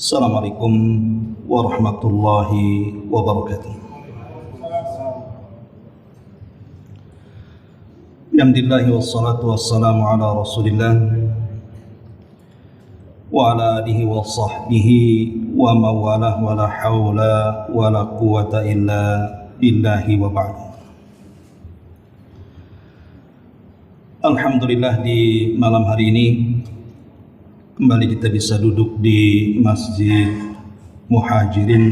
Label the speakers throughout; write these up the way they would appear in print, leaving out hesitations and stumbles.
Speaker 1: Assalamualaikum warahmatullahi wabarakatuh. Alhamdulillah wassalatu wassalamu ala Rasulillah wa ala alihi wa sahbihi wa mawalah wa la hawla wa la quwata illa billahi wa ba'd. Alhamdulillah, di malam hari ini kembali kita bisa duduk di Masjid Muhajirin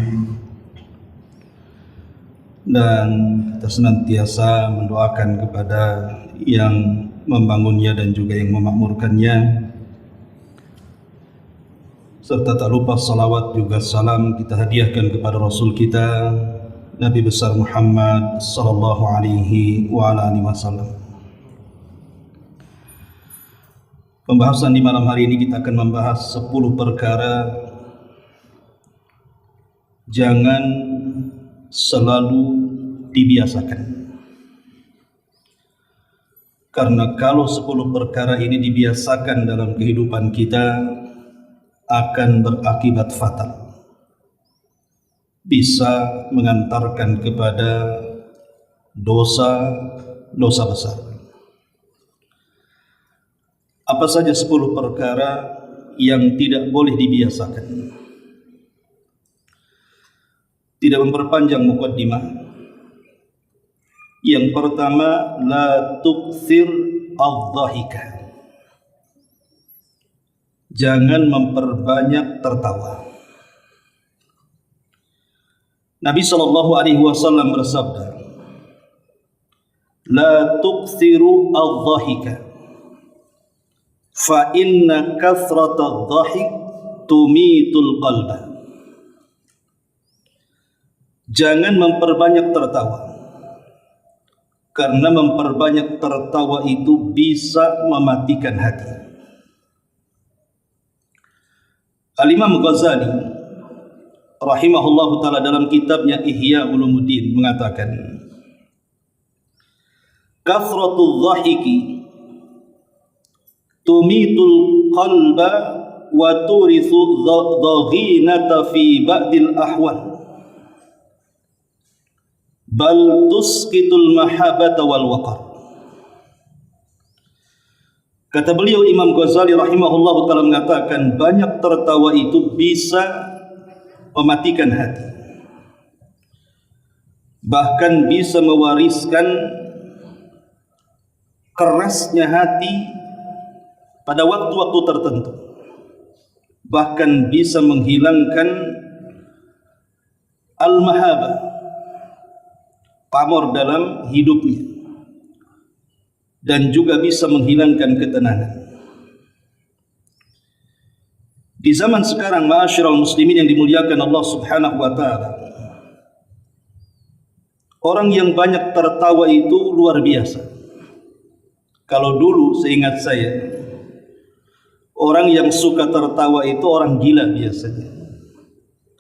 Speaker 1: dan kita senantiasa mendoakan kepada yang membangunnya dan juga yang memakmurkannya, serta tak lupa salawat juga salam kita hadiahkan kepada Rasul kita Nabi besar Muhammad sallallahu alaihi wa ala alihi wasallam. Pembahasan di malam hari ini kita akan membahas 10 perkara jangan selalu dibiasakan. Karena kalau 10 perkara ini dibiasakan dalam kehidupan kita akan berakibat fatal. Bisa mengantarkan kepada dosa besar. Apa saja 10 perkara yang tidak boleh dibiasakan? Tidak memperpanjang muqaddimah. Yang pertama, la tukthir adh-dhahika. Jangan memperbanyak tertawa. Nabi sallallahu alaihi wasallam bersabda, la tukthiru adh-dhahika fa inna kathrata dhahik tumitul qalba. Jangan memperbanyak tertawa, karena memperbanyak tertawa itu bisa mematikan hati. Al-Imam Ghazali rahimahullahu ta'ala dalam kitabnya Ihya Ulumuddin mengatakan, kathratul dhahiki tumitul qalba wa turithu dhaghinata fi ba'dil ahwal bal tusqitul mahabata wal waqar. Kata beliau Imam Ghazali rahimahullahu ta'ala mengatakan, banyak tertawa itu bisa mematikan hati, bahkan bisa mewariskan kerasnya hati pada waktu-waktu tertentu, bahkan bisa menghilangkan al-mahabah, pamor dalam hidupnya, dan juga bisa menghilangkan ketenangan. Di zaman sekarang, ma'asyiral muslimin yang dimuliakan Allah subhanahu wa ta'ala, orang yang banyak tertawa itu luar biasa. Kalau dulu seingat saya, orang yang suka tertawa itu orang gila biasanya.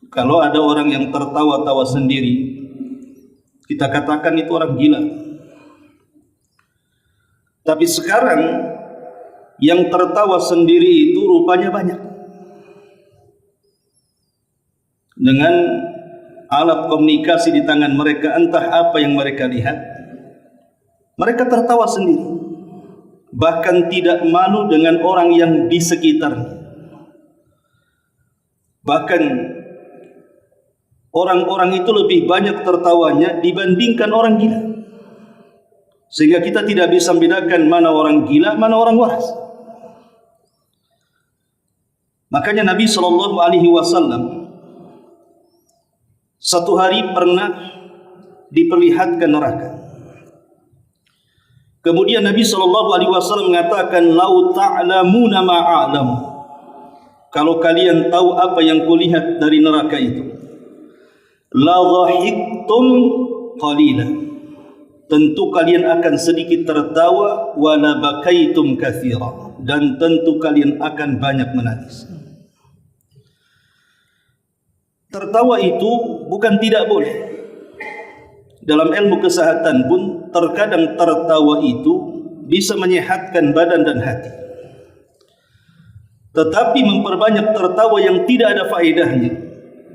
Speaker 1: Kalau ada orang yang tertawa-tawa sendiri, kita katakan itu orang gila. Tapi sekarang yang tertawa sendiri itu rupanya banyak. Dengan alat komunikasi di tangan mereka, entah apa yang mereka lihat, mereka tertawa sendiri. Bahkan tidak malu dengan orang yang di sekitarnya. Bahkan orang-orang itu lebih banyak tertawanya dibandingkan orang gila. Sehingga kita tidak bisa membedakan mana orang gila, mana orang waras. Makanya Nabi sallallahu alaihi wasallam satu hari pernah diperlihatkan neraka. Kemudian Nabi sallallahu alaihi wasallam mengatakan, lau ta'lamuna ma a'lam. Kalau kalian tahu apa yang kulihat dari neraka itu, la dhahiktum qalila. Tentu kalian akan sedikit tertawa, wa la bakaitum katsira, dan tentu kalian akan banyak menangis. Tertawa itu bukan tidak boleh. Dalam ilmu kesehatan pun terkadang tertawa itu bisa menyehatkan badan dan hati. tetapi memperbanyak tertawa yang tidak ada faedahnya.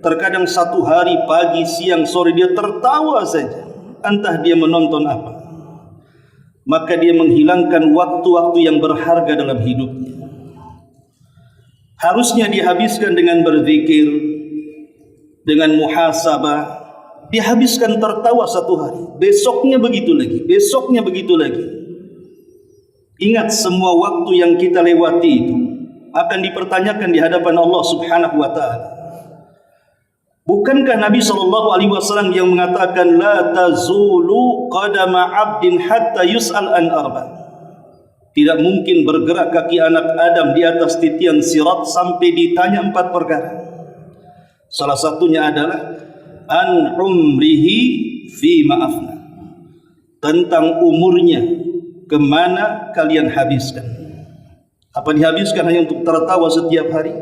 Speaker 1: Terkadang satu hari, pagi, siang, sore dia tertawa saja, entah dia menonton apa. Maka dia menghilangkan waktu-waktu yang berharga dalam hidupnya. Harusnya dihabiskan dengan berzikir, dengan muhasabah. Dihabiskan tertawa satu hari, besoknya begitu lagi, besoknya begitu lagi. Ingat, semua waktu yang kita lewati itu akan dipertanyakan di hadapan Allah Subhanahu wa ta'ala. Bukankah Nabi SAW yang mengatakan la tazulu qadama 'abdin hatta yus'al an arba'? Tidak mungkin bergerak kaki anak Adam di atas titian sirat sampai ditanya 4 perkara. Salah satunya adalah an umrihi fi ma'afna, tentang umurnya, kemana kalian habiskan. Apa dihabiskan hanya untuk tertawa setiap hari?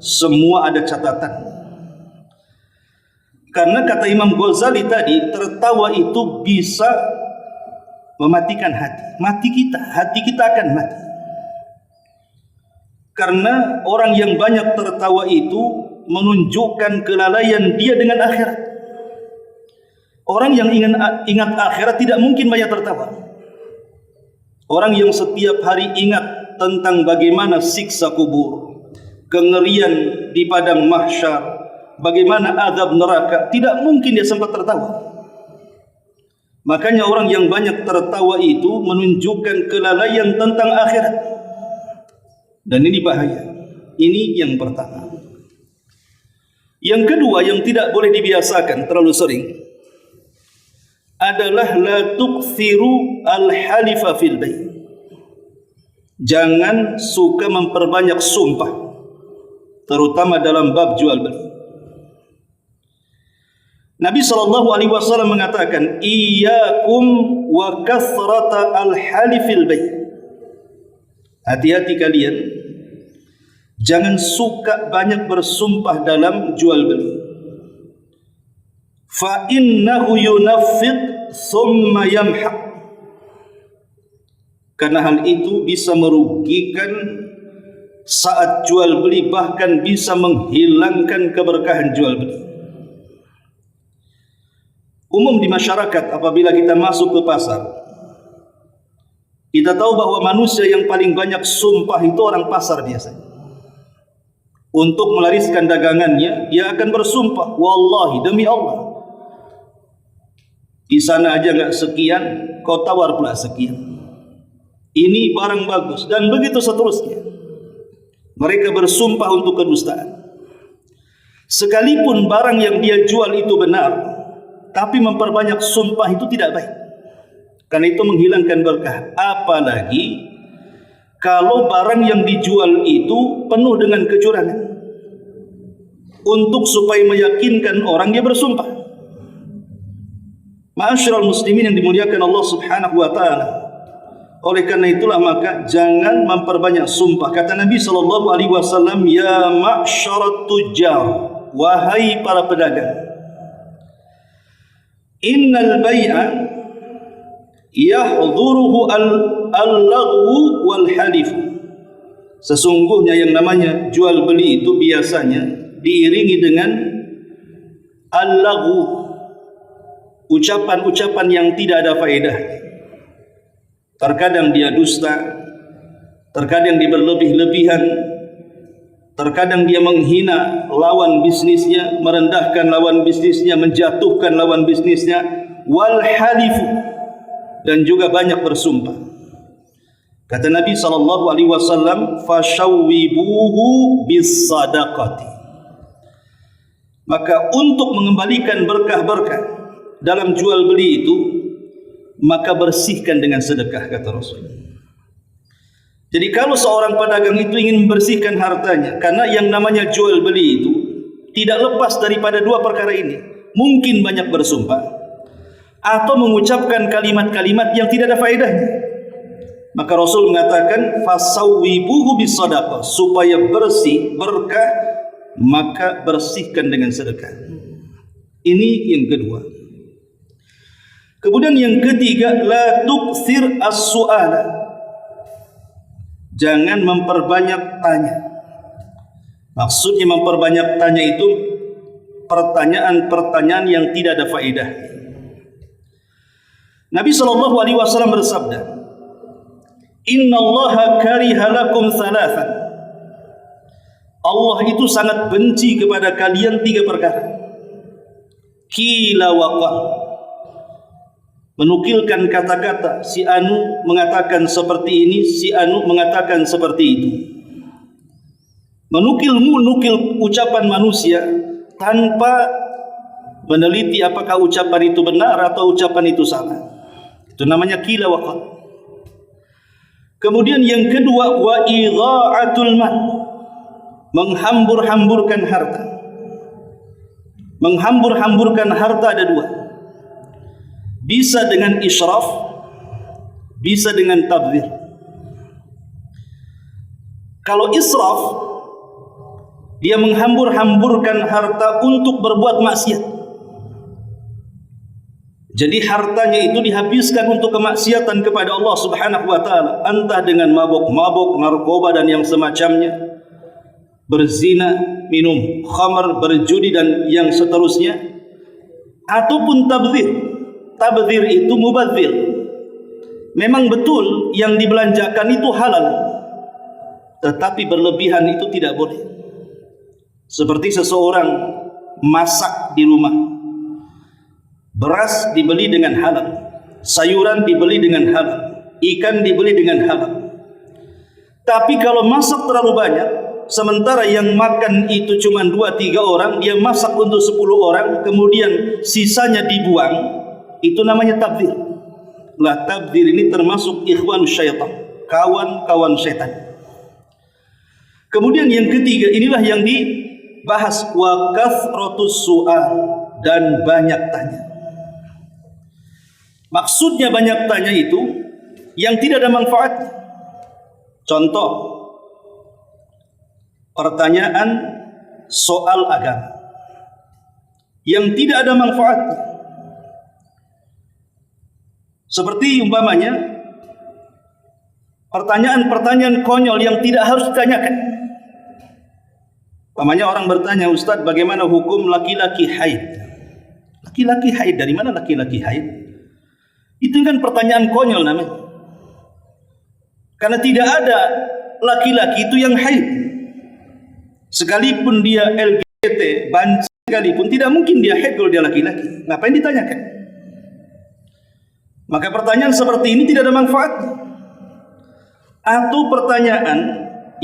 Speaker 1: Semua ada catatan. Karena kata Imam Ghazali tadi, tertawa itu bisa mematikan hati. Hati kita akan mati. Karena orang yang banyak tertawa itu menunjukkan kelalaian dia dengan akhirat. Orang yang ingat akhirat tidak mungkin banyak tertawa. Orang yang setiap hari ingat tentang bagaimana siksa kubur, kengerian di padang mahsyar, bagaimana azab neraka, tidak mungkin dia sempat tertawa. Makanya orang yang banyak tertawa itu menunjukkan kelalaian tentang akhirat. Dan ini bahaya. Ini yang pertama. Yang kedua yang tidak boleh dibiasakan terlalu sering adalah la tukthiru al-halifa fil bay'. Jangan suka memperbanyak sumpah, terutama dalam bab jual beli. Nabi SAW mengatakan, iyyakum wa kathrata al-halifil bay'. Hati-hati kalian, jangan suka banyak bersumpah dalam jual beli. Fa innahu yunaffiq thumma yamhaq. Karena hal itu bisa merugikan saat jual beli, bahkan bisa menghilangkan keberkahan jual beli. Umum di masyarakat, apabila kita masuk ke pasar, kita tahu bahwa manusia yang paling banyak sumpah itu orang pasar biasanya. Untuk melariskan dagangannya, dia akan bersumpah, wallahi, demi Allah, di sana aja nggak sekian, kau tawar pula sekian. Ini barang bagus, dan begitu seterusnya. Mereka bersumpah untuk kedustaan. Sekalipun barang yang dia jual itu benar, tapi memperbanyak sumpah itu tidak baik, karena itu menghilangkan berkah. Apalagi kalau barang yang dijual itu penuh dengan kecurangan, untuk supaya meyakinkan orang dia bersumpah. Ma'asyiral muslimin yang dimuliakan Allah Subhanahu wa ta'ala, oleh karena itulah maka jangan memperbanyak sumpah. Kata Nabi SAW, ya ma'syarat tujjar, wahai para pedagang, innal bay'a yahdhuruhu al-laghu wal halif. Sesungguhnya yang namanya jual beli itu biasanya diiringi dengan al-laghu, ucapan-ucapan yang tidak ada faedah. Terkadang dia dusta, terkadang dia berlebih-lebihan, terkadang dia menghina lawan bisnisnya, merendahkan lawan bisnisnya, menjatuhkan lawan bisnisnya, wal halifu, dan juga banyak bersumpah. Kata Nabi SAW, fashawwibuhu bis sadaqati. Maka untuk mengembalikan berkah-berkah dalam jual beli itu, maka bersihkan dengan sedekah, kata Rasul. Jadi kalau seorang pedagang itu ingin membersihkan hartanya, karena yang namanya jual beli itu tidak lepas daripada dua perkara ini. Mungkin banyak bersumpah, atau mengucapkan kalimat-kalimat yang tidak ada faedahnya. Maka Rasul mengatakan, fasawwibuhu bis sadaqah, supaya bersih, berkah, maka bersihkan dengan sedekah. Ini yang kedua. Kemudian yang ketiga, la tukthir as-su'ala. Jangan memperbanyak tanya. Maksudnya memperbanyak tanya itu pertanyaan-pertanyaan yang tidak ada faedah. Nabi SAW bersabda, Inna Allaha kariha lakum thalathan. Allah itu sangat benci kepada kalian 3 perkara. Qila wa qal. Menukilkan kata-kata, si anu mengatakan seperti ini, si anu mengatakan seperti itu. Menukil ucapan manusia tanpa meneliti apakah ucapan itu benar atau ucapan itu salah. Itu namanya qila wa qal. Kemudian yang kedua, wa idha'atul mal. Menghambur-hamburkan harta. Menghambur-hamburkan harta ada 2. Bisa dengan israf, bisa dengan tabdzir. Kalau israf, dia menghambur-hamburkan harta untuk berbuat maksiat. Jadi hartanya itu dihabiskan untuk kemaksiatan kepada Allah Subhanahu wa taala, entah dengan mabuk-mabuk, narkoba dan yang semacamnya, berzina, minum khamar, berjudi dan yang seterusnya, ataupun tabdzir. Tabdzir itu mubadzir. Memang betul yang dibelanjakan itu halal, tetapi berlebihan itu tidak boleh. Seperti seseorang masak di rumah, beras dibeli dengan halal, sayuran dibeli dengan halal, ikan dibeli dengan halal. Tapi kalau masak terlalu banyak, sementara yang makan itu cuma 2-3 orang, dia masak untuk 10 orang, kemudian sisanya dibuang, itu namanya tabdzir. Lah, tabdzir ini termasuk ikhwanus syaitan, kawan-kawan syaitan. Kemudian yang ketiga, inilah yang dibahas, wa kathratus su'al, dan banyak tanya. Maksudnya banyak tanya itu yang tidak ada manfaatnya. Contoh, pertanyaan soal agama yang tidak ada manfaatnya. Seperti umpamanya pertanyaan-pertanyaan konyol yang tidak harus ditanyakan. Umpamanya orang bertanya, Ustaz, bagaimana hukum laki-laki haid? Laki-laki haid, dari mana laki-laki haid? Itu kan pertanyaan konyol namanya. Karena tidak ada laki-laki itu yang haid. Sekalipun dia LGBT, banci sekalipun, tidak mungkin dia haid kalau dia laki-laki. Ngapain ditanyakan? Maka pertanyaan seperti ini tidak ada manfaatnya. Atau pertanyaan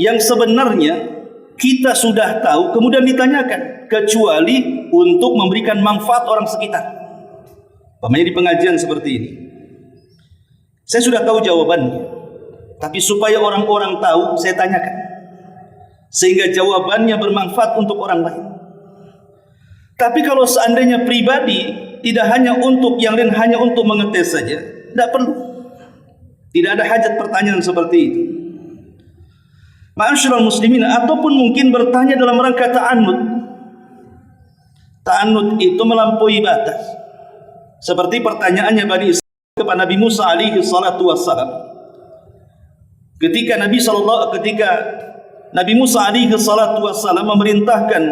Speaker 1: yang sebenarnya kita sudah tahu kemudian ditanyakan, kecuali untuk memberikan manfaat orang sekitar. Umpamanya di pengajian seperti ini, saya sudah tahu jawabannya, tapi supaya orang-orang tahu, saya tanyakan, sehingga jawabannya bermanfaat untuk orang lain. Tapi kalau seandainya pribadi, tidak hanya untuk yang lain, hanya untuk mengetes saja, tidak perlu. Tidak ada hajat pertanyaan seperti itu. Ma'asyiral muslimin, ataupun mungkin bertanya dalam rangka ta'annud. Ta'annud itu melampaui batas. Seperti pertanyaannya Bani Israil kepada Nabi Musa alaihi salatu wassalam. Ketika Nabi Musa alaihi salatu wassalam memerintahkan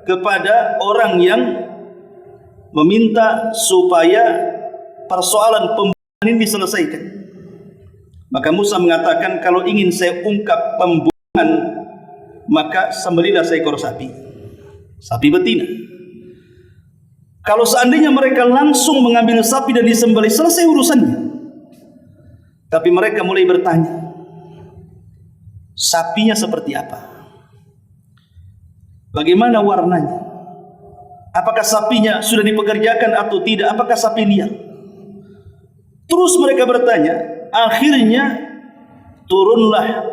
Speaker 1: kepada orang yang meminta supaya persoalan pembunuhan ini diselesaikan. Maka Musa mengatakan, kalau ingin saya ungkap pembunuhan, maka sembelihlah seekor sapi betina. Kalau seandainya mereka langsung mengambil sapi dan disembelih, selesai urusannya. Tapi mereka mulai bertanya, sapinya seperti apa? Bagaimana warnanya? Apakah sapinya sudah dipekerjakan atau tidak? Apakah sapi liar? Terus mereka bertanya. Akhirnya turunlah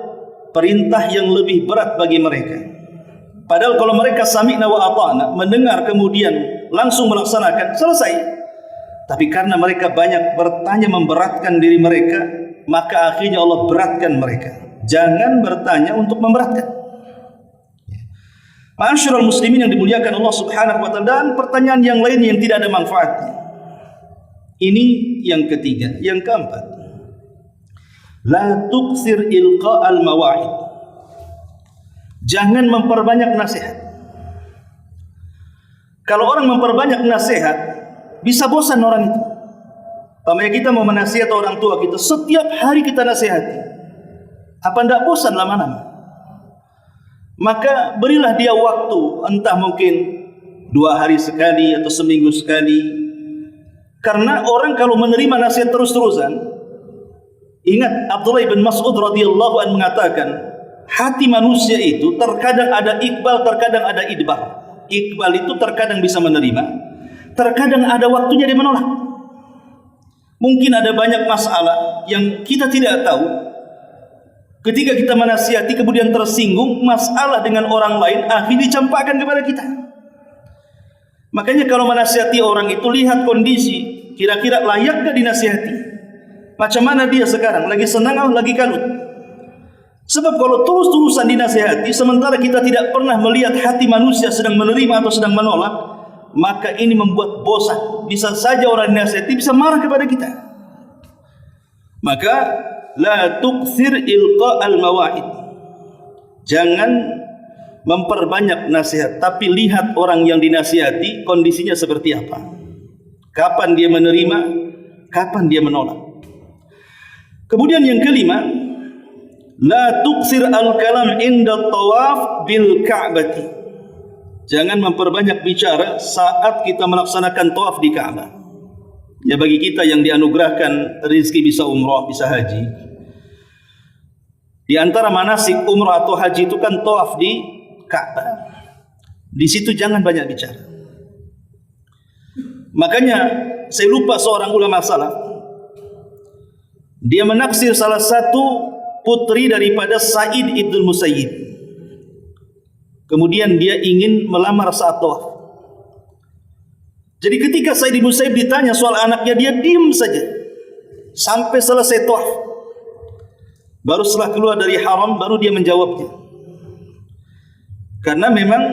Speaker 1: perintah yang lebih berat bagi mereka. Padahal kalau mereka sami'na wa ata'na, mendengar kemudian langsung melaksanakan, selesai. Tapi karena mereka banyak bertanya memberatkan diri mereka, maka akhirnya Allah beratkan mereka. Jangan bertanya untuk memberatkan. Ma'asyiral muslimin yang dimuliakan Allah Subhanahu wa taala, dan pertanyaan yang lain yang tidak ada manfaatnya. Ini yang ketiga. Yang keempat, la tuksir ilqa'al mawa'id. Jangan memperbanyak nasihat. Kalau orang memperbanyak nasihat, bisa bosan orang itu. Namanya kita mau menasihat orang tua kita, setiap hari kita nasihati. Apa tidak bosan lama-lama? Maka berilah dia waktu, entah mungkin 2 hari sekali atau seminggu sekali. Karena orang kalau menerima nasihat terus-terusan, ingat Abdullah bin Mas'ud radhiyallahu anhu mengatakan, hati manusia itu terkadang ada iqbal, terkadang ada idbar. Iqbal itu terkadang bisa menerima, terkadang ada waktunya dia menolak. Mungkin ada banyak masalah yang kita tidak tahu. Ketika kita menasihati kemudian tersinggung masalah dengan orang lain, akhirnya dicampakkan kepada kita. Makanya kalau menasihati orang itu lihat kondisi, kira-kira layakkah dinasihati? Macam mana dia sekarang? Lagi senang atau lagi kalut? Sebab kalau terus-terusan dinasihati sementara kita tidak pernah melihat hati manusia sedang menerima atau sedang menolak, maka ini membuat bosan. Bisa saja orang dinasihati bisa marah kepada kita. Maka la tukthir ilqa al-mawa'id. Jangan memperbanyak nasihat, tapi lihat orang yang dinasihati kondisinya seperti apa. Kapan dia menerima, kapan dia menolak. Kemudian yang kelima, la tuksir al-kalam inda tawaf bil ka'bati. Jangan memperbanyak bicara saat kita melaksanakan tawaf di Ka'bah. Ya, bagi kita yang dianugerahkan rezeki bisa umrah, bisa haji, di antara manasik umrah atau haji itu kan tawaf di Ka'bah. Di situ jangan banyak bicara. Makanya saya lupa seorang ulama salaf, dia menaksir salah satu putri daripada Sa'id ibn Musayyib. Kemudian dia ingin melamar saat tawaf. Jadi ketika Sa'id ibn Musayyib ditanya soal anaknya, dia diam saja sampai selesai tawaf. Baru setelah keluar dari haram baru dia menjawabnya. Karena memang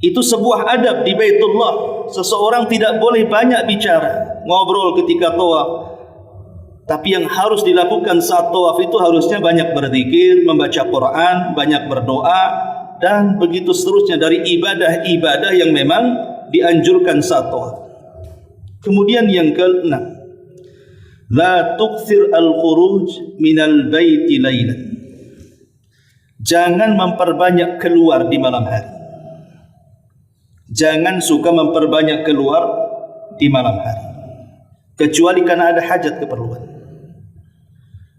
Speaker 1: itu sebuah adab di Baitullah. Seseorang tidak boleh banyak bicara, ngobrol ketika tawaf. Tapi yang harus dilakukan saat tawaf itu harusnya banyak berzikir, membaca Quran, banyak berdoa, dan begitu seterusnya dari ibadah-ibadah yang memang dianjurkan saat tawaf. Kemudian yang ke-6, la tukthir al-khuruj minal baiti laylan. Jangan memperbanyak keluar di malam hari. Jangan suka memperbanyak keluar di malam hari, kecuali karena ada hajat keperluan.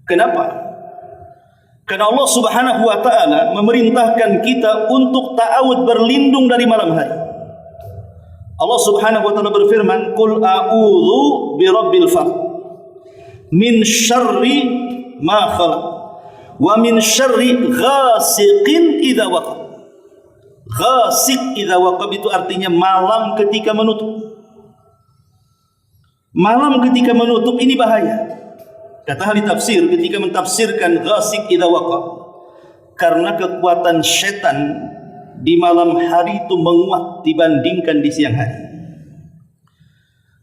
Speaker 1: Kenapa? Karena Allah Subhanahu wa taala memerintahkan kita untuk ta'awud, berlindung dari malam hari. Allah Subhanahu wa taala berfirman, "Qul a'udzu birabbil falaq min syarri ma khalaq wa min syarri ghasiqin idza waqab." Ghasiq idza waqab itu artinya malam ketika menutup. Malam ketika menutup ini bahaya. Kata ahli tafsir ketika mentafsirkan ghasiq idza waqab, karena kekuatan setan di malam hari itu menguat dibandingkan di siang hari.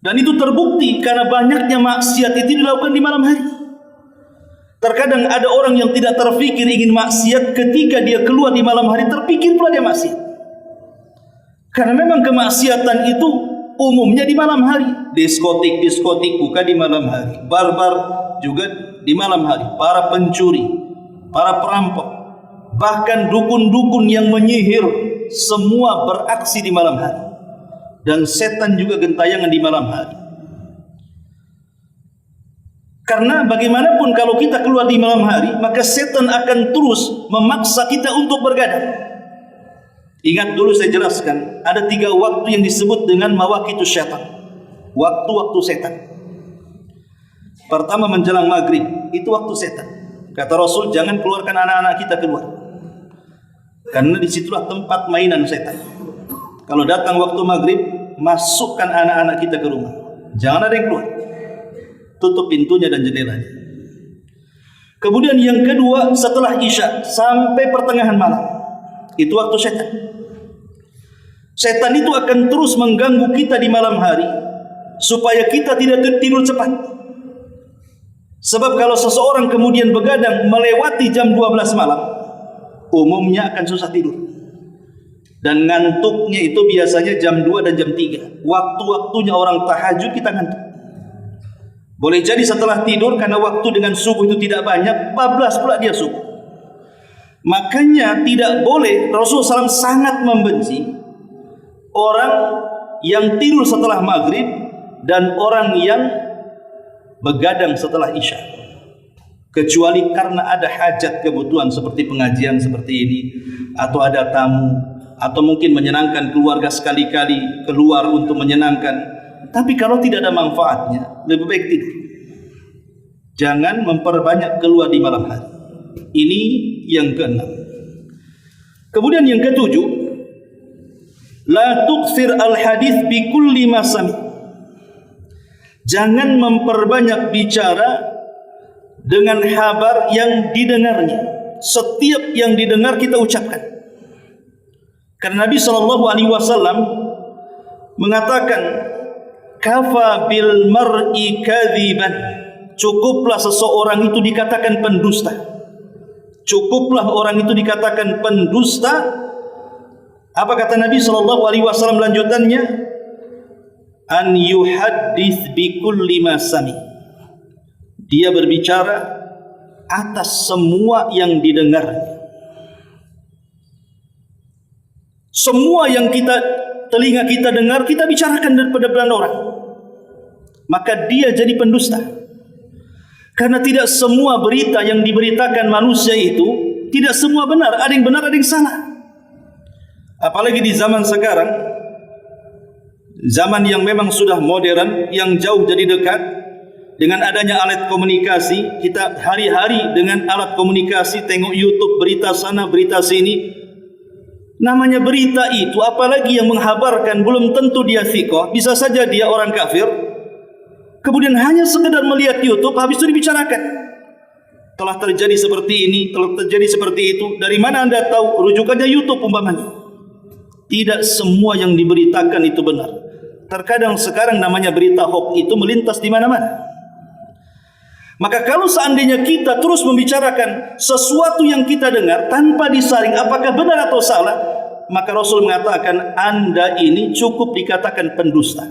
Speaker 1: Dan itu terbukti karena banyaknya maksiat itu dilakukan di malam hari. Terkadang ada orang yang tidak terfikir ingin maksiat, ketika dia keluar di malam hari terpikir pula dia maksiat. Karena memang kemaksiatan itu umumnya di malam hari. Diskotik buka di malam hari, bar juga di malam hari, para pencuri, para perampok, bahkan dukun-dukun yang menyihir, semua beraksi di malam hari. Dan setan juga gentayangan di malam hari. Karena bagaimanapun kalau kita keluar di malam hari, maka setan akan terus memaksa kita untuk bergadang. Ingat dulu saya jelaskan, ada 3 waktu yang disebut dengan mawaqitus syaitan, waktu-waktu setan. Pertama menjelang maghrib, itu waktu setan. Kata Rasul, jangan keluarkan anak-anak kita keluar, karena disitulah tempat mainan setan. Kalau datang waktu maghrib, masukkan anak-anak kita ke rumah, jangan ada yang keluar, tutup pintunya dan jendelanya. Kemudian yang kedua, setelah isya sampai pertengahan malam, itu waktu setan. Setan itu akan terus mengganggu kita di malam hari supaya kita tidak tidur cepat. Sebab kalau seseorang kemudian begadang melewati jam 12 malam, umumnya akan susah tidur. Dan ngantuknya itu biasanya jam 2 dan jam 3. Waktu-waktunya orang tahajud kita ngantuk. Boleh jadi setelah tidur karena waktu dengan subuh itu tidak banyak, bablas pula dia subuh. Makanya tidak boleh, Rasulullah SAW sangat membenci orang yang tidur setelah maghrib dan orang yang begadang setelah isya. Kecuali karena ada hajat kebutuhan seperti pengajian seperti ini, atau ada tamu, atau mungkin menyenangkan keluarga sekali-kali keluar untuk menyenangkan. Tapi kalau tidak ada manfaatnya, lebih baik tidur. Jangan memperbanyak keluar di malam hari. Ini yang keenam. Kemudian yang ketujuh, la tuksir al-hadis bi kulli ma sami. Jangan memperbanyak bicara dengan kabar yang didengarnya. Setiap yang didengar kita ucapkan. Karena Nabi SAW mengatakan, kafa bil mar'i kadhiban. Cukuplah seseorang itu dikatakan pendusta. Cukuplah orang itu dikatakan pendusta. Apa kata Nabi SAW lanjutannya? An yuhaddits bi kulli ma sami. Dia berbicara atas semua yang didengarnya. Semua yang telinga kita dengar, kita bicarakan daripada orang. Maka dia jadi pendusta. Karena tidak semua berita yang diberitakan manusia itu, tidak semua benar. Ada yang benar, ada yang salah. Apalagi di zaman sekarang, zaman yang memang sudah modern, yang jauh jadi dekat. Dengan adanya alat komunikasi, kita hari-hari dengan alat komunikasi, tengok YouTube, berita sana, berita sini. Namanya berita itu, apalagi yang menghabarkan, belum tentu dia thiqah, bisa saja dia orang kafir. Kemudian hanya sekedar melihat YouTube, habis itu dibicarakan. Telah terjadi seperti ini, telah terjadi seperti itu. Dari mana anda tahu? Rujukannya YouTube umpamanya. Tidak semua yang diberitakan itu benar. Terkadang sekarang namanya berita hoax itu melintas di mana-mana. Maka kalau seandainya kita terus membicarakan sesuatu yang kita dengar tanpa disaring apakah benar atau salah, maka Rasul mengatakan anda ini cukup dikatakan pendusta.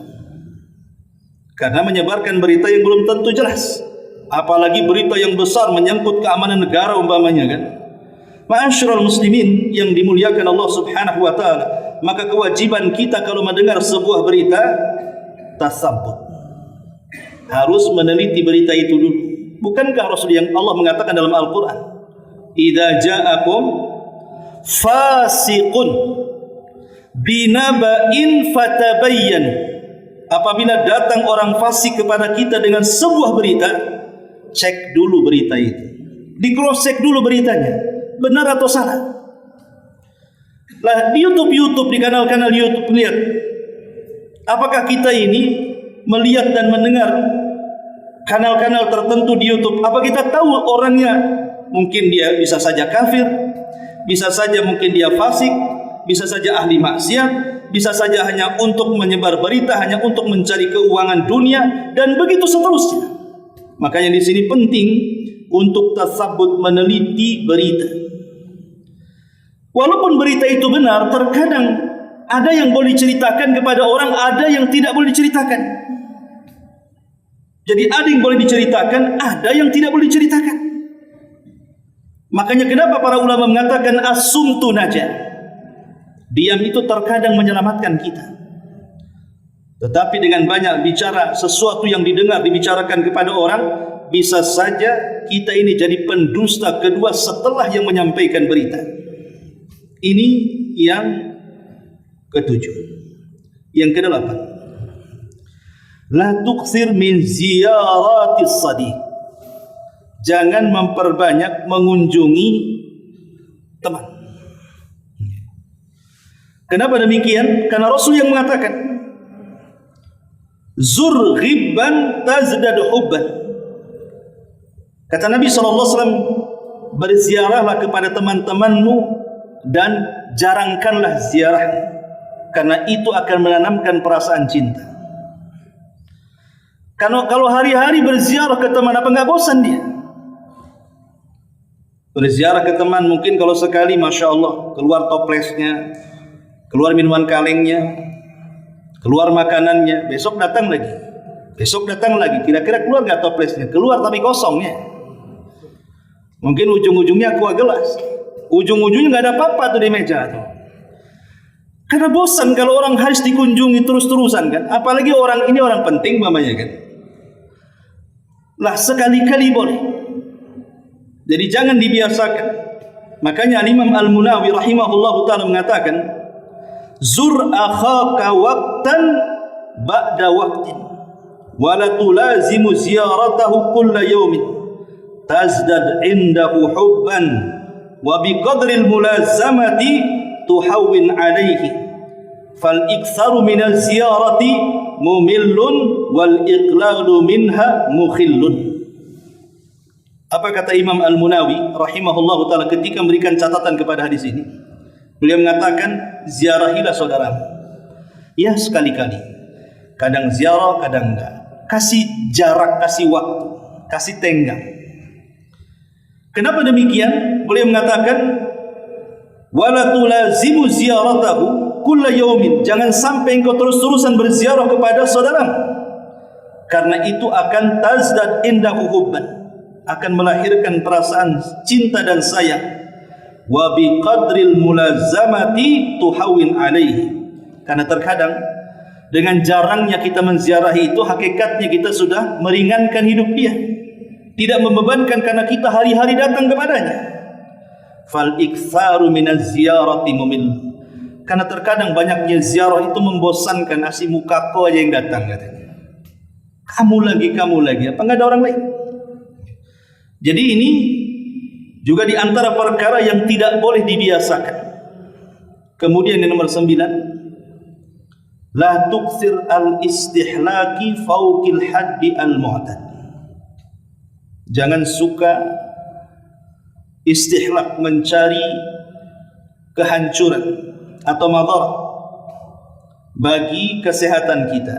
Speaker 1: Karena menyebarkan berita yang belum tentu jelas. Apalagi berita yang besar menyangkut keamanan negara umpamanya kan. Ma'asyiral muslimin yang dimuliakan Allah Subhanahu wa taala, maka kewajiban kita kalau mendengar sebuah berita tasabbut. Harus meneliti berita itu dulu. Bukankah Rasul yang Allah mengatakan dalam Al-Qur'an, "Idza ja'akum fasiqun binaba'in fatabayyanu." Apabila datang orang fasik kepada kita dengan sebuah berita, cek dulu berita itu. Di cross check dulu beritanya, benar atau salah. Lah di YouTube, di kanal-kanal YouTube lihat, apakah kita ini melihat dan mendengar kanal-kanal tertentu di YouTube? Apa kita tahu orangnya? Mungkin dia bisa saja kafir, bisa saja mungkin dia fasik, bisa saja ahli maksiat, bisa saja hanya untuk menyebar berita, hanya untuk mencari keuangan dunia, dan begitu seterusnya. Makanya di sini penting untuk tasabbut, meneliti berita. Walaupun berita itu benar, terkadang ada yang boleh diceritakan kepada orang, ada yang tidak boleh diceritakan. Jadi ada yang boleh diceritakan, ada yang tidak boleh diceritakan. Makanya kenapa para ulama mengatakan as-sumtu najah. Diam itu terkadang menyelamatkan kita. Tetapi dengan banyak bicara sesuatu yang didengar dibicarakan kepada orang, bisa saja kita ini jadi pendusta kedua setelah yang menyampaikan berita. Ini yang ketujuh. Yang kedelapan, la tuksir min ziyaratis sadiq. Jangan memperbanyak mengunjungi teman. Kenapa demikian? Karena Rasul yang mengatakan, zur ghibban tazdad hubban. Kata Nabi SAW, berziarahlah kepada teman-temanmu dan jarangkanlah ziarahnya, karena itu akan menanamkan perasaan cinta. Kalau hari-hari berziarah ke teman, apa enggak bosan dia? Berziarah ke teman mungkin kalau sekali, Masya Allah, keluar toplesnya, keluar minuman kalengnya, keluar makanannya, besok datang lagi, kira-kira keluar gak toplesnya? Keluar tapi kosongnya. Mungkin ujung-ujungnya aqua gelas, ujung-ujungnya gak ada apa-apa tuh di meja tuh. Karena bosan kalau orang harus dikunjungi terus-terusan kan, apalagi orang ini orang penting mamanya kan. Lah sekali-kali boleh. Jadi jangan dibiasakan. Makanya Imam Al-Munawi rahimahullahu ta'ala mengatakan, zur akhaka waqtan ba'da waqtin wa la tulazimu ziyaratahu kulla yawmin tazdad indahu hubban wa biqadril mulazamati tuhawwin alaihi fal iktsaru minaz ziyarati mumillun wal iqlalu minha mukhillun. Apa kata Imam Al-Munawi rahimahullahu ta'ala ketika memberikan catatan kepada hadis ini? Beliau mengatakan, ziarahilah saudaramu. Ya sekali-kali. Kadang ziarah, kadang enggak. Kasih jarak, kasih waktu, kasih tenggang. Kenapa demikian? Beliau mengatakan, wala tulazimu ziyaratahu kulla yaumin. Jangan sampai engkau terus-terusan berziarah kepada saudaramu. Karena itu akan tazdad indahu hubban, akan melahirkan perasaan cinta dan sayang. Wa biqadril mulazamati tuhawwin alaihi. Karena terkadang dengan jarangnya kita menziarahi itu, hakikatnya kita sudah meringankan hidup dia, tidak membebankan karena kita hari-hari datang kepadanya. Fal iktsaru minaz ziyarati mumil. Karena terkadang banyaknya ziarah itu membosankan, asih muka kau aja yang datang katanya. Kamu lagi, apa enggak ada orang lain? Jadi ini juga di antara perkara yang tidak boleh dibiasakan. Kemudian yang nomor 9, la tukthir al-istihlaki fawqil haddi al-mu'tad. Jangan suka istihlak, mencari kehancuran atau madarat bagi kesehatan kita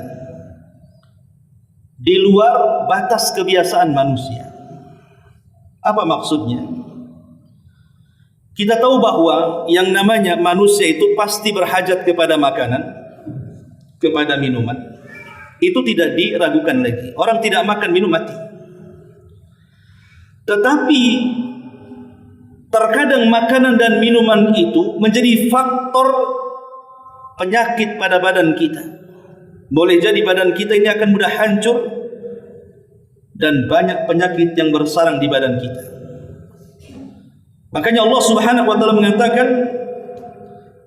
Speaker 1: di luar batas kebiasaan manusia. Apa maksudnya? Kita tahu bahwa yang namanya manusia itu pasti berhajat kepada makanan, kepada minuman. Itu tidak diragukan lagi. Orang tidak makan minum mati. Tetapi terkadang makanan dan minuman itu menjadi faktor penyakit pada badan kita. Boleh jadi badan kita ini akan mudah hancur dan banyak penyakit yang bersarang di badan kita. Makanya Allah Subhanahu wa taala mengatakan,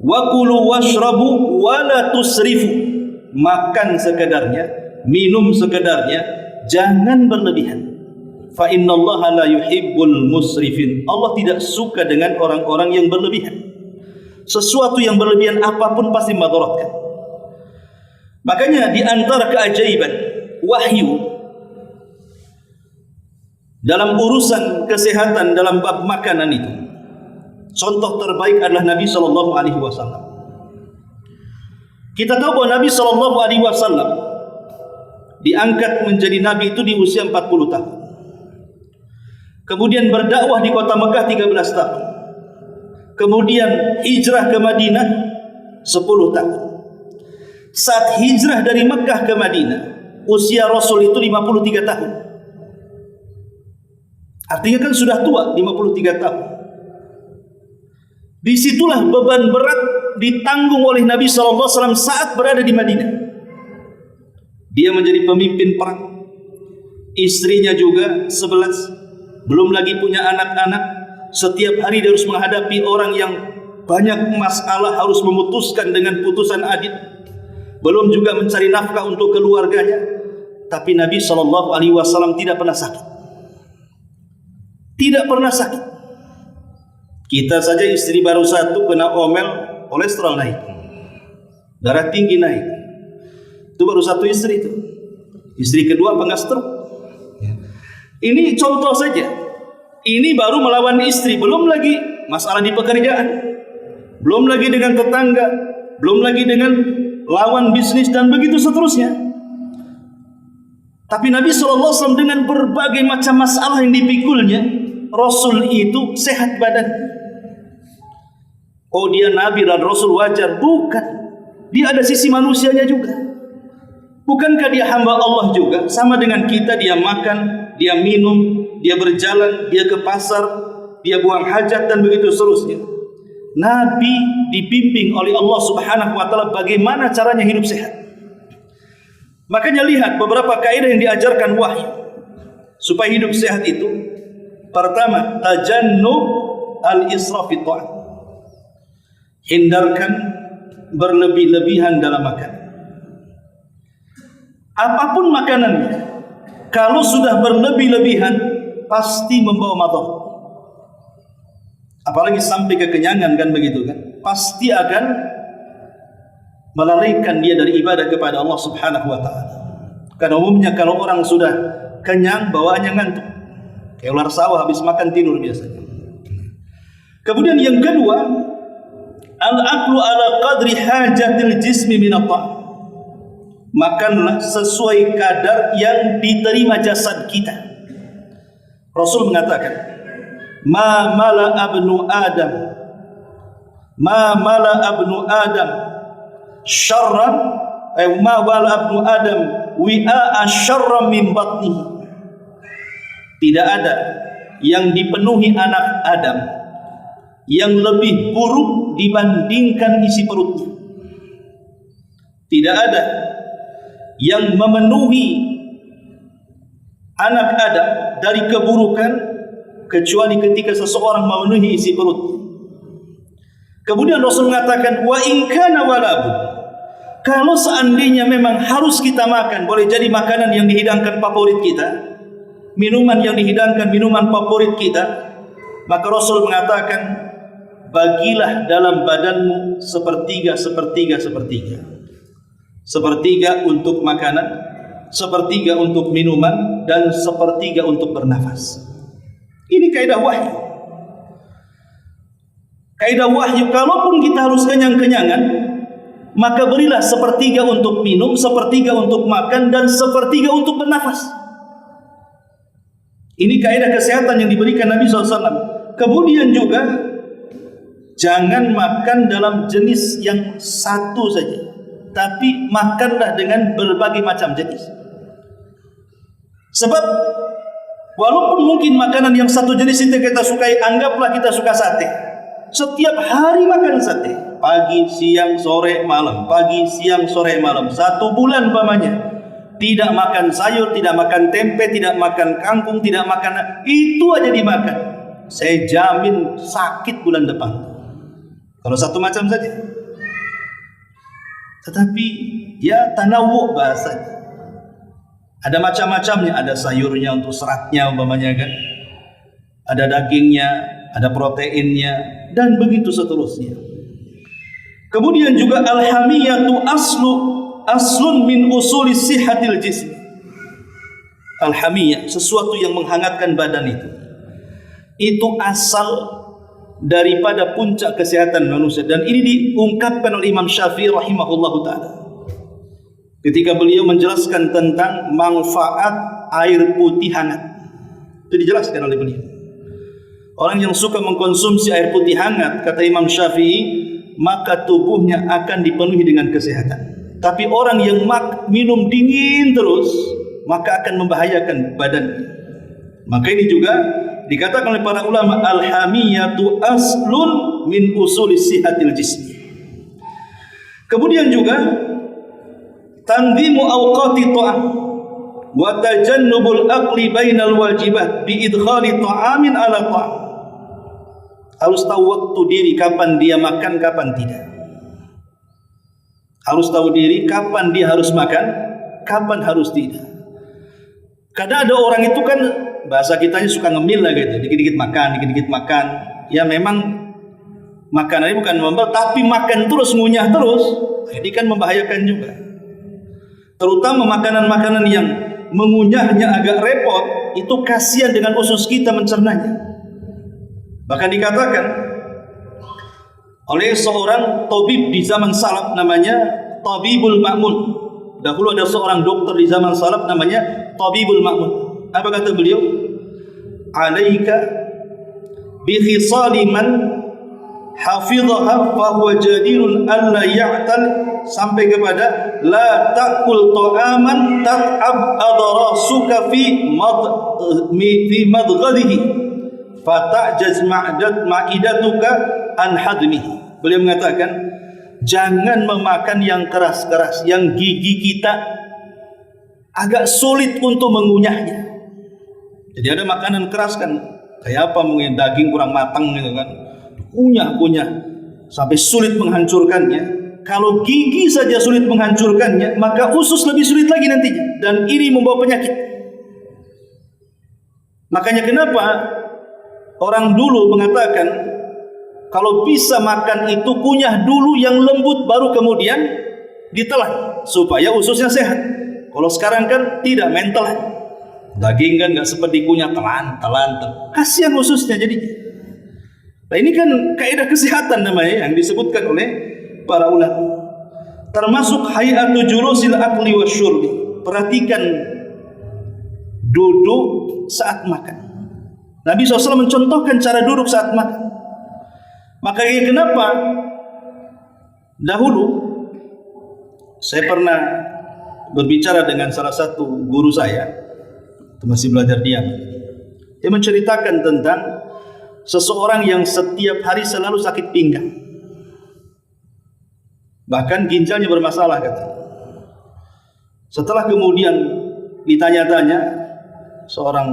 Speaker 1: wa kulu washrabu wa la tusrifu. Makan sekedarnya, minum sekedarnya, jangan berlebihan. Fa innallaha la yuhibbul musrifin. Allah tidak suka dengan orang-orang yang berlebihan. Sesuatu yang berlebihan apapun pasti madaratkan. Makanya di antara keajaiban wahyu dalam urusan kesehatan dalam bab makanan itu, contoh terbaik adalah Nabi Sallallahu Alaihi Wasallam. Kita tahu bahwa Nabi Sallallahu Alaihi Wasallam diangkat menjadi Nabi itu di usia 40 tahun. Kemudian berdakwah di kota Mekah 13 tahun. Kemudian hijrah ke Madinah 10 tahun. Saat hijrah dari Mekah ke Madinah, usia Rasul itu 53 tahun. Artinya kan sudah tua, 53 tahun. Disitulah beban berat ditanggung oleh Nabi SAW saat berada di Madinah. Dia menjadi pemimpin perang. Istrinya juga 11. Belum lagi punya anak-anak. Setiap hari dia harus menghadapi orang yang banyak masalah, harus memutuskan dengan putusan adil. Belum juga mencari nafkah untuk keluarganya. Tapi Nabi SAW tidak pernah sakit. Tidak pernah sakit. Kita saja istri baru satu kena omel, kolesterol naik, darah tinggi naik. Itu baru satu istri itu. Istri kedua pernah stroke. Ini contoh saja. Ini baru melawan istri, belum lagi masalah di pekerjaan, belum lagi dengan tetangga, belum lagi dengan lawan bisnis dan begitu seterusnya. Tapi Nabi SAW dengan berbagai macam masalah yang dipikulnya, Rasul itu sehat badan. Oh, dia Nabi dan Rasul wajar. Bukan. Dia ada sisi manusianya juga. Bukankah dia hamba Allah juga? Sama dengan kita, dia makan, dia minum, dia berjalan, dia ke pasar, dia buang hajat dan begitu seterusnya. Nabi dibimbing oleh Allah Subhanahu wa taala bagaimana caranya hidup sehat. Makanya lihat beberapa kaidah yang diajarkan wahyu supaya hidup sehat itu. Pertama, tajannub al-israf fi ta'am. Hindarkan berlebih-lebihan dalam makan. Apapun makanannya, kalau sudah berlebih-lebihan pasti membawa madarat. Apalagi sampai kekenyangan, kan begitu kan? Pasti akan melalaikan dia dari ibadah kepada Allah Subhanahu wa taala. Karena umumnya kalau orang sudah kenyang, bawaannya ngantuk. Kayak ular sawah habis makan tidur biasanya. Kemudian yang kedua, al-aqlu ala qadri hajatil jismi min at-ta'am. Makanlah sesuai kadar yang diterima jasad kita. Rasul mengatakan, ma mala abnu adam syarran ma wala abnu adam wi'a syarran min batnihi. Tidak ada yang dipenuhi anak Adam yang lebih buruk dibandingkan isi perutnya. Tidak ada yang memenuhi anak Adam dari keburukan kecuali ketika seseorang memenuhi isi perutnya. Kemudian Rasul mengatakan, wa in kana walabud, kalau seandainya memang harus kita makan, boleh jadi makanan yang dihidangkan favorit kita, minuman yang dihidangkan minuman favorit kita, maka Rasul mengatakan, bagilah dalam badanmu sepertiga, sepertiga, sepertiga. Sepertiga untuk makanan, sepertiga untuk minuman, dan sepertiga untuk bernafas. Ini kaidah wahyu. Kaidah wahyu, kalaupun kita harus kenyang-kenyangan, maka berilah sepertiga untuk minum, sepertiga untuk makan, dan sepertiga untuk bernafas. Ini kaidah kesehatan yang diberikan Nabi SAW. Kemudian juga, jangan makan dalam jenis yang satu saja, tapi makanlah dengan berbagai macam jenis. Sebab walaupun mungkin makanan yang satu jenis itu kita sukai, anggaplah kita suka sate. Setiap hari makan sate, pagi, siang, sore, malam, pagi, siang, sore, malam. 1 bulan umpamanya tidak makan sayur, tidak makan tempe, tidak makan kangkung, tidak makan, itu aja dimakan. Saya jamin sakit bulan depan kalau satu macam saja. Tetapi ya tanawwu bahasanya. Ada macam-macamnya, ada sayurnya untuk seratnya umpamanya kan. Ada dagingnya, ada proteinnya, dan begitu seterusnya. Kemudian juga al-hamiyatu aslun min usuli sihhatil jism. Al-hamiyah, sesuatu yang menghangatkan badan itu asal daripada puncak kesehatan manusia, dan ini diungkapkan oleh Imam Syafi'i rahimahullahu taala ketika beliau menjelaskan tentang manfaat air putih hangat. Itu dijelaskan oleh beliau. Orang yang suka mengkonsumsi air putih hangat, kata Imam Syafi'i, maka tubuhnya akan dipenuhi dengan kesehatan. Tapi orang yang minum dingin terus, maka akan membahayakan badan. Maka ini juga dikatakan oleh para ulama, al-hamiyatu aslun min usuli sihatil jismi. Kemudian juga tanzimu awqati ta'am wa tajannubul aqli bainal wajibat bi idkhali ta'amin ala ta'am. Harus tahu waktu diri, kapan dia makan, kapan tidak. Harus tahu diri kapan dia harus makan, kapan harus tidak. Kadang ada orang itu kan bahasa kitanya suka ngemil lah gitu, dikit-dikit makan, dikit-dikit makan. Ya memang makanannya bukan membel, tapi makan terus, ngunyah terus. Ini kan membahayakan juga. Terutama makanan-makanan yang mengunyahnya agak repot, itu kasihan dengan usus kita mencernanya. Bahkan dikatakan oleh seorang tabib di zaman salaf namanya Tabibul Ma'mun. Dahulu ada seorang dokter di zaman salaf namanya Tabibul Ma'mun. Apa kata beliau? Alaika bi khisali man hafidhaha fa huwa jadirun alla ya'tal, sampai kepada la taqul ta'aman tat'ab adrasuka fi madghadihi fata'jaz ma'idatuka an hadmihi. Beliau mengatakan, jangan memakan yang keras-keras, yang gigi kita agak sulit untuk mengunyahnya. Jadi ada makanan keras kan, kayak apa, mungkin daging kurang matang gitu kan, kunyah sampai sulit menghancurkannya. Kalau gigi saja sulit menghancurkannya, maka usus lebih sulit lagi nantinya, dan ini membawa penyakit. Makanya kenapa orang dulu mengatakan kalau bisa makan itu kunyah dulu yang lembut, baru kemudian ditelan supaya ususnya sehat. Kalau sekarang kan tidak, mental. Daging kan nggak seperti kunyah, telan. Kasihan ususnya jadi. Nah ini kan kaidah kesehatan namanya yang disebutkan oleh para ulama. Termasuk hay'atu julusil akli wasyurbi. Perhatikan duduk saat makan. Nabi SAW mencontohkan cara duduk saat makan. Makanya kenapa dahulu saya pernah berbicara dengan salah satu guru saya, masih belajar dia. Dia menceritakan tentang seseorang yang setiap hari selalu sakit pinggang, bahkan ginjalnya bermasalah katanya. Setelah kemudian ditanya-tanya, seorang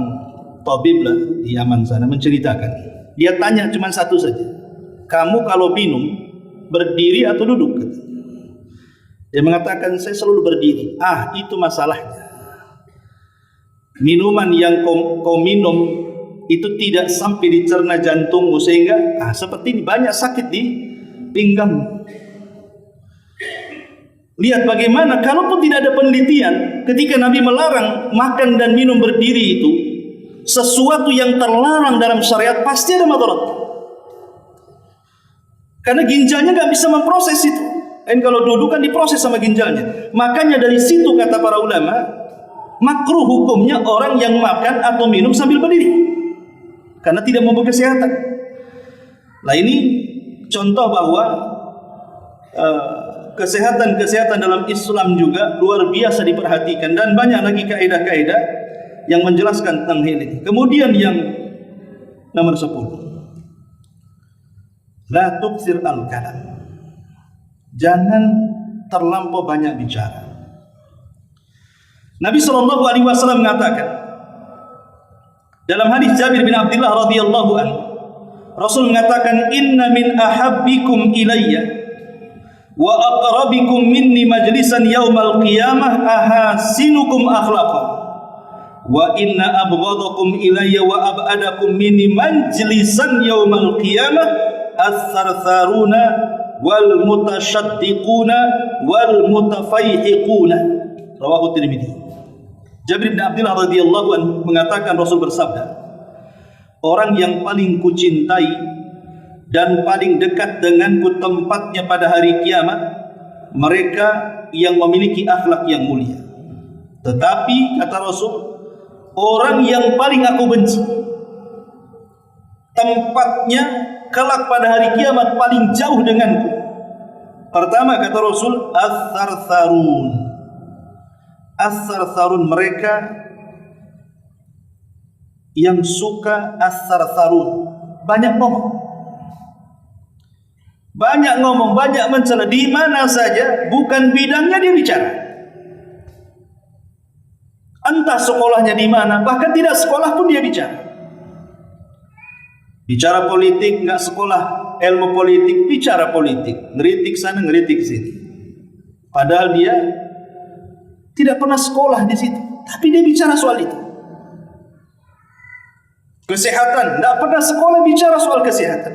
Speaker 1: tabib lah di Yaman sana menceritakan, dia tanya cuma satu saja, kamu kalau minum berdiri atau duduk? Dia mengatakan, saya selalu berdiri. Itu masalahnya. Minuman yang kau minum itu tidak sampai dicerna jantungmu, sehingga seperti ini banyak sakit di pinggang. Lihat bagaimana, kalaupun tidak ada penelitian, ketika Nabi melarang makan dan minum berdiri itu, sesuatu yang terlarang dalam syariat pasti ada madarat. Karena ginjalnya nggak bisa memproses itu. Dan kalau duduk kan diproses sama ginjalnya. Makanya dari situ kata para ulama, makruh hukumnya orang yang makan atau minum sambil berdiri, karena tidak membawa kesehatan. Nah ini contoh bahwa kesehatan dalam Islam juga luar biasa diperhatikan, dan banyak lagi kaidah-kaidah yang menjelaskan tentang hal ini. Kemudian yang nomor 10, la tuksir al-kalam. Jangan terlampau banyak bicara. Nabi SAW mengatakan dalam hadis Jabir bin Abdullah radhiyallahu anhu, Rasul mengatakan, inna min ahabbikum ilayya wa aqrabikum minni majlisan yaumal qiyamah ahasinukum akhlaqan wa inna abghadakum ilayya wa ab'adakum minni majlisan yaumal qiyamah as-sarsaruna wal mutasyaddiquna wal mutafaihiquna. Rawahu Tirmidzi. Jabir bin Abdullah radhiyallahu anhu mengatakan, Rasul bersabda, orang yang paling kucintai dan paling dekat denganku tempatnya pada hari kiamat mereka yang memiliki akhlak yang mulia. Tetapi kata Rasul, orang yang paling aku benci tempatnya kelak pada hari kiamat paling jauh denganku. Pertama kata Rasul, as-sarsarun. As-sarsarun, mereka yang suka as-sarsarun, banyak ngomong, banyak mencela, di mana saja bukan bidangnya dia bicara. Entah sekolahnya di mana, bahkan tidak sekolah pun dia bicara. Bicara politik, nggak sekolah ilmu politik, bicara politik, ngeritik sana, ngeritik sini. Padahal dia tidak pernah sekolah di situ, tapi dia bicara soal itu. Kesehatan, nggak pernah sekolah, bicara soal kesehatan.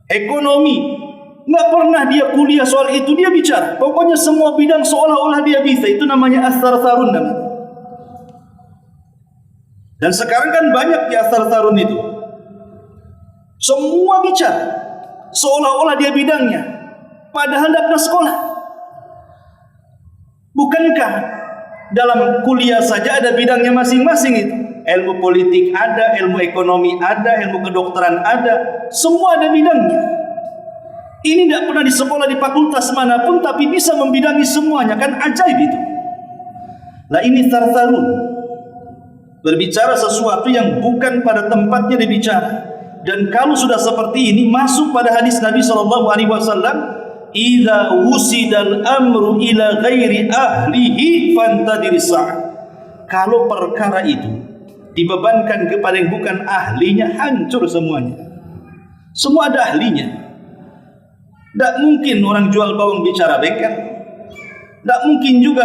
Speaker 1: Ekonomi, nggak pernah dia kuliah soal itu, dia bicara. Pokoknya semua bidang seolah-olah dia bisa. Itu namanya as-sarsarun namanya. Dan sekarang kan banyak di as-sarsarun itu. Semua bicara seolah-olah dia bidangnya, padahal tidak pernah sekolah. Bukankah dalam kuliah saja ada bidangnya masing-masing itu? ilmu politik ada, ilmu ekonomi ada, ilmu kedokteran ada, semua ada bidangnya. Ini tidak pernah di sekolah di fakultas manapun, tapi bisa membidangi semuanya, kan ajaib itu. Nah ini tartarun, berbicara sesuatu yang bukan pada tempatnya dibicara. Dan kalau sudah seperti ini, masuk pada hadis Nabi SAW, idza wusidal amru ila ghairi ahlihi fantadiris sa'ah. Kalau perkara itu dibebankan kepada yang bukan ahlinya, hancur semuanya. Semua ada ahlinya. Tidak mungkin orang jual bawang bicara bengkel. Tidak mungkin juga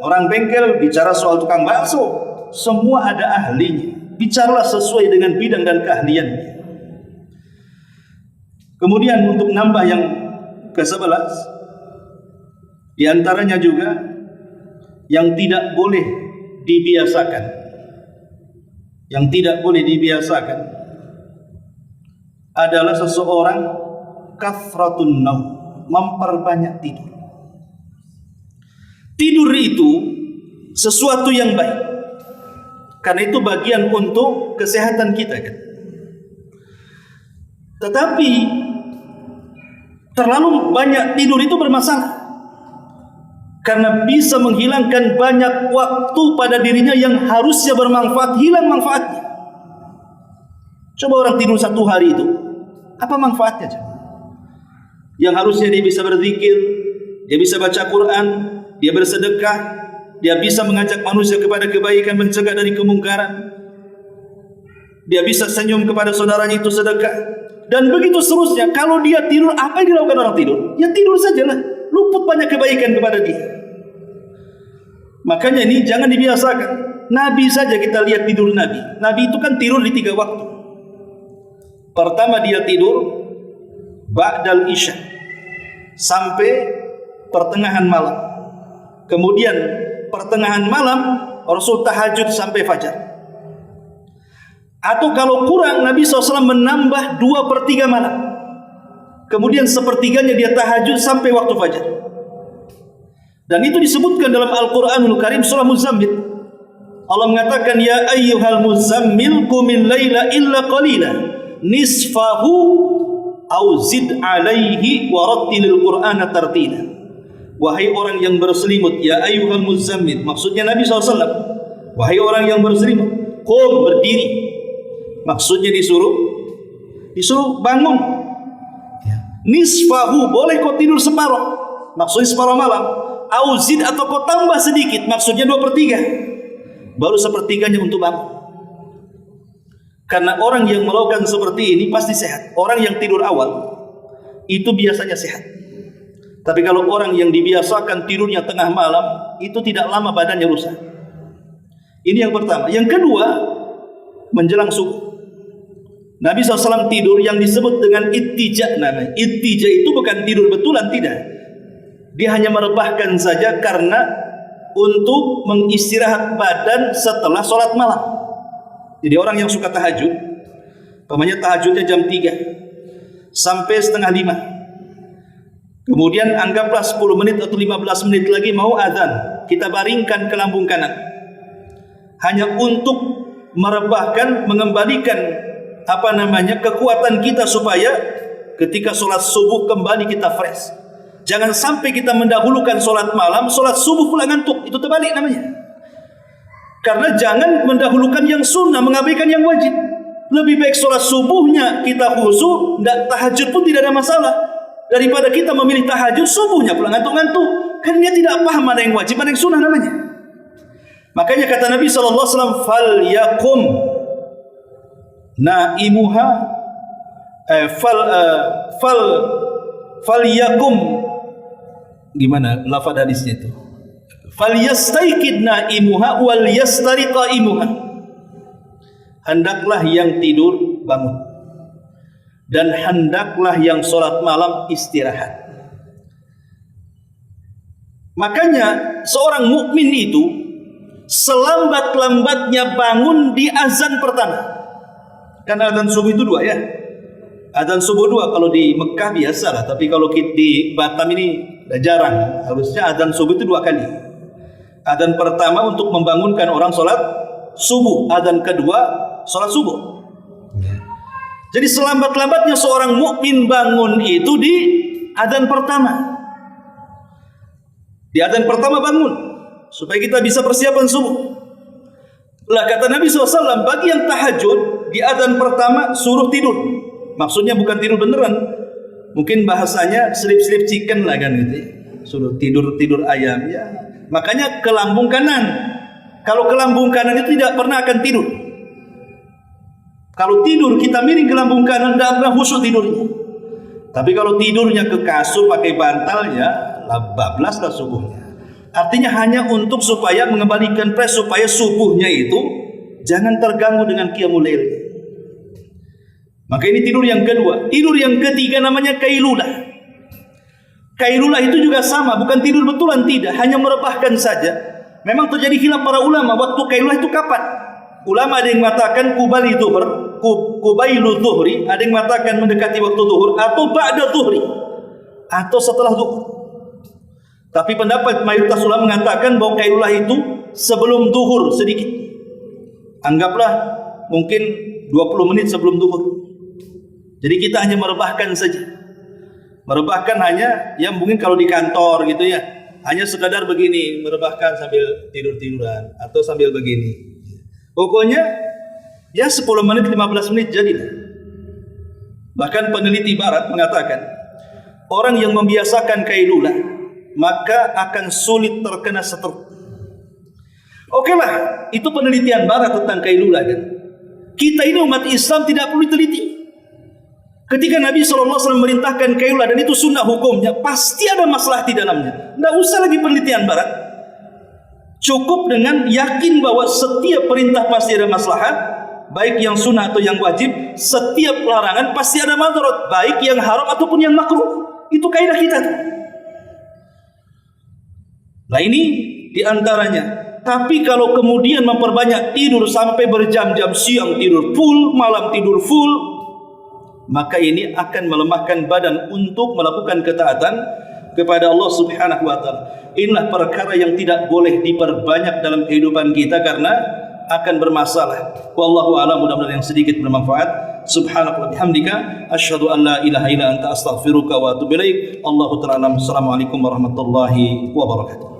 Speaker 1: orang bengkel bicara soal tukang bakso. Semua ada ahlinya. Bicaralah sesuai dengan bidang dan keahliannya. Kemudian untuk nambah yang ke-11, di antaranya juga yang tidak boleh dibiasakan. Yang tidak boleh dibiasakan adalah seseorang kathratun naum, memperbanyak tidur. Tidur itu sesuatu yang baik, karena itu bagian untuk kesehatan kita kan. Tetapi terlalu banyak tidur itu bermasalah, karena bisa menghilangkan banyak waktu pada dirinya yang harusnya bermanfaat, hilang manfaatnya. Coba orang tidur 1 hari itu, apa manfaatnya? Yang harusnya dia bisa berzikir, dia bisa baca Quran, dia bersedekah, dia bisa mengajak manusia kepada kebaikan, mencegah dari kemungkaran, dia bisa senyum kepada saudaranya, itu sedekah. Dan begitu seterusnya. Kalau dia tidur, apa yang dilakukan orang tidur? Ya tidur sajalah, luput banyak kebaikan kepada dia. Makanya ini jangan dibiasakan. Nabi saja kita lihat tidur Nabi. Nabi itu kan tidur di 3 waktu. Pertama dia tidur ba'dal isya sampai pertengahan malam. Kemudian pertengahan malam Rasul tahajud sampai fajar. Atau kalau kurang, Nabi SAW menambah 2/3 malam. Kemudian sepertiganya dia tahajud sampai waktu fajar. Dan itu disebutkan dalam Al-Quranul Karim surah Muzammil. Allah mengatakan, ya ayyuhal muzammil qumil laila illa qalila nisfahu au zid alaihi warattilil qur'ana tartila. Wahai orang yang berselimut, ya ayyuhal muzammil, maksudnya Nabi SAW. Wahai orang yang berselimut, qum, berdiri. Maksudnya disuruh bangun. Nisfahu, boleh kau tidur separuh, maksudnya separuh malam. Auzid, atau kau tambah sedikit, maksudnya 2/3. Baru sepertiganya untuk bangun. Karena orang yang melakukan seperti ini pasti sehat. Orang yang tidur awal itu biasanya sehat. Tapi kalau orang yang dibiasakan tidurnya tengah malam, itu tidak lama badannya rusak. Ini yang pertama. Yang kedua, menjelang subuh. Nabi SAW tidur yang disebut dengan ittija namanya. Ittija itu bukan tidur betulan, tidak. Dia hanya merebahkan saja karena untuk mengistirahat badan setelah sholat malam. Jadi orang yang suka tahajud, umpamanya tahajudnya jam 3 sampai setengah 5. Kemudian anggaplah 10 menit atau 15 menit lagi mau azan, kita baringkan ke lambung kanan. Hanya untuk merebahkan, mengembalikan kekuatan kita supaya ketika sholat subuh kembali kita fresh. Jangan sampai kita mendahulukan sholat malam, sholat subuh pula ngantuk. Itu terbalik namanya. Karena jangan mendahulukan yang sunnah, mengabaikan yang wajib. Lebih baik sholat subuhnya kita khusyuk, tahajud pun tidak ada masalah, daripada kita memilih tahajud subuhnya pula ngantuk-ngantuk. Kan dia tidak paham mana yang wajib, mana yang sunnah namanya. Makanya kata Nabi SAW, fal yakum naimuha fal yakum, gimana lafaz hadisnya itu? Fal yastaikid naimuha wal yastari qaimuha. Hendaklah yang tidur bangun, dan hendaklah yang sholat malam istirahat. Makanya seorang mukmin itu selambat-lambatnya bangun di azan pertama. Karena azan subuh itu 2 ya. Azan subuh 2 kalau di Mekah biasa lah, tapi kalau di Batam ini jarang. Harusnya azan subuh itu 2 kali. Azan pertama untuk membangunkan orang sholat subuh, adzan kedua salat subuh. Jadi selambat-lambatnya seorang mukmin bangun itu di adzan pertama. Di adzan pertama bangun supaya kita bisa persiapan subuh. Lah kata Nabi SAW, bagi yang tahajud di adzan pertama suruh tidur. Maksudnya bukan tidur beneran. Mungkin bahasanya sleep chicken lah kan gitu. Suruh tidur ayam ya. Makanya ke lambung kanan. Kalau ke lambung kanan itu tidak pernah akan tidur. Kalau tidur kita miring ke lambung kanan, tidak pernah khusyuk tidurnya. Tapi kalau tidurnya ke kasur pakai bantal ya, bablas lah subuhnya. Artinya hanya untuk supaya mengembalikan supaya subuhnya itu jangan terganggu dengan qiyamul lail. Maka ini tidur yang kedua. Tidur yang ketiga namanya kailulah. Kailulah itu juga sama, bukan tidur betulan, tidak, hanya merebahkan saja. Memang terjadi khilaf para ulama waktu kailulah itu kapan. Ulama ada yang mengatakan kubailu zuhri, ada yang mengatakan mendekati waktu zuhur atau ba'da zuhri, atau setelah zuhur. Tapi pendapat mayoritas ulama mengatakan bahwa kailulah itu sebelum zuhur sedikit. Anggaplah mungkin 20 menit sebelum zuhur. Jadi kita hanya merebahkan saja. Merebahkan hanya yang mungkin kalau di kantor gitu ya, hanya sekadar begini, merebahkan sambil tidur-tiduran atau sambil begini. Pokoknya ya 10 menit 15 menit jadilah. Bahkan peneliti barat mengatakan orang yang membiasakan kailulah maka akan sulit terkena stroke. Oke lah, itu penelitian barat tentang kailulah kan. Kita ini umat Islam tidak perlu diteliti. Ketika Nabi SAW memerintahkan kailulah dan itu sunnah hukumnya, pasti ada masalah di dalamnya. Tidak usah lagi penelitian barat. Cukup dengan yakin bahwa setiap perintah pasti ada maslahat, baik yang sunnah atau yang wajib. Setiap larangan pasti ada madarat, baik yang haram ataupun yang makruh. Itu kaidah kita. Nah ini diantaranya. Tapi kalau kemudian memperbanyak tidur sampai berjam-jam, siang tidur full, malam tidur full, maka ini akan melemahkan badan untuk melakukan ketaatan kepada Allah Subhanahu wa taala. Inilah perkara yang tidak boleh diperbanyak dalam kehidupan kita karena akan bermasalah. Wallahu a'lam, mudah-mudahan yang sedikit bermanfaat. Subhanallah bihamdika asyhadu an la ilaha illa anta astaghfiruka wa atubu ilaik. Allahu ta'ala. Assalamualaikum warahmatullahi wabarakatuh.